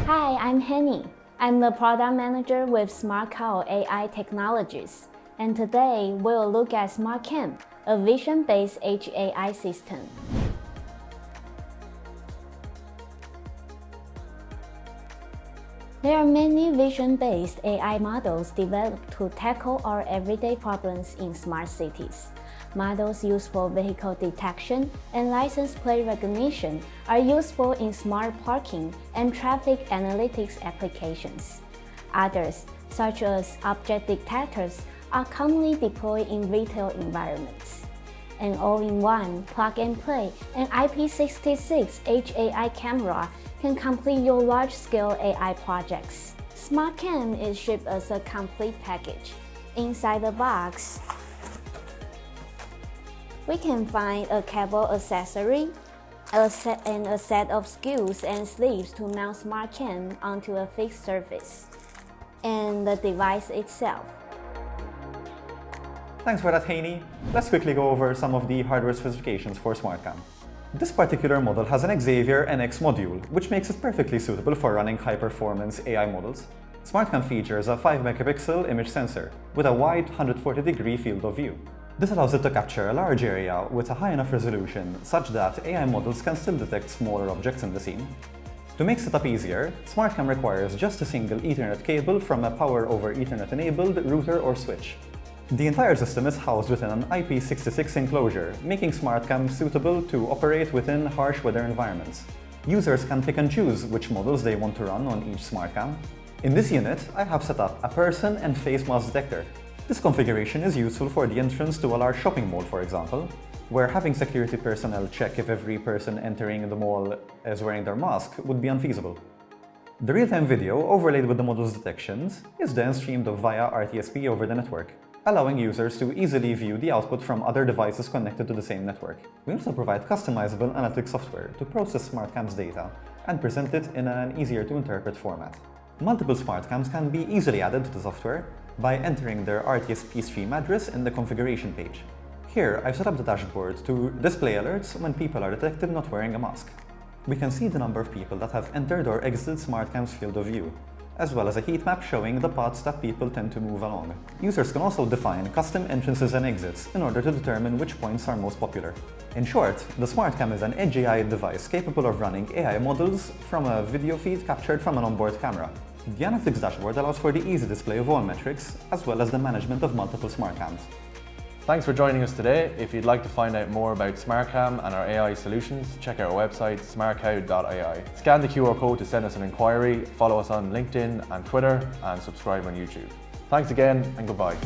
Hi, I'm Henny. I'm the product manager with SmartCow AI Technologies, and today we'll look at SmartCam, a vision-based edge AI system. There are many vision-based AI models developed to tackle our everyday problems in smart cities. Models used for vehicle detection and license plate recognition are useful in smart parking and traffic analytics applications. Others, such as object detectors, are commonly deployed in retail environments. An all-in-one, plug-and-play, and IP66 edge AI camera can complete your large-scale AI projects. SmartCam is shipped as a complete package. Inside the box, we can find a cable accessory, a set of screws and sleeves to mount SmartCam onto a fixed surface, and the device itself. Thanks for that, Haney. Let's quickly go over some of the hardware specifications for SmartCam. This particular model has an Xavier NX module, which makes it perfectly suitable for running high-performance AI models. SmartCam features a 5-megapixel image sensor with a wide 140-degree field of view. This allows it to capture a large area with a high enough resolution such that AI models can still detect smaller objects in the scene. To make setup easier, SmartCam requires just a single Ethernet cable from a Power over Ethernet-enabled router or switch. The entire system is housed within an IP66 enclosure, making SmartCam suitable to operate within harsh weather environments. Users can pick and choose which models they want to run on each SmartCam. In this unit, I have set up a person and face mask detector. This configuration is useful for the entrance to a large shopping mall, for example, where having security personnel check if every person entering the mall is wearing their mask would be unfeasible. The real-time video overlaid with the model's detections is then streamed via RTSP over the network, allowing users to easily view the output from other devices connected to the same network. We also provide customizable analytics software to process SmartCam's data and present it in an easier-to-interpret format. Multiple SmartCams can be easily added to the software by entering their RTSP stream address in the configuration page. Here, I've set up the dashboard to display alerts when people are detected not wearing a mask. We can see the number of people that have entered or exited SmartCam's field of view, as well as a heat map showing the paths that people tend to move along. Users can also define custom entrances and exits in order to determine which points are most popular. In short, the SmartCam is an edge AI device capable of running AI models from a video feed captured from an onboard camera. The analytics dashboard allows for the easy display of all metrics, as well as the management of multiple SmartCams. Thanks for joining us today. If you'd like to find out more about SmartCam and our AI solutions, check out our website, smartcow.ai. Scan the QR code to send us an inquiry, follow us on LinkedIn and Twitter, and subscribe on YouTube. Thanks again, and goodbye.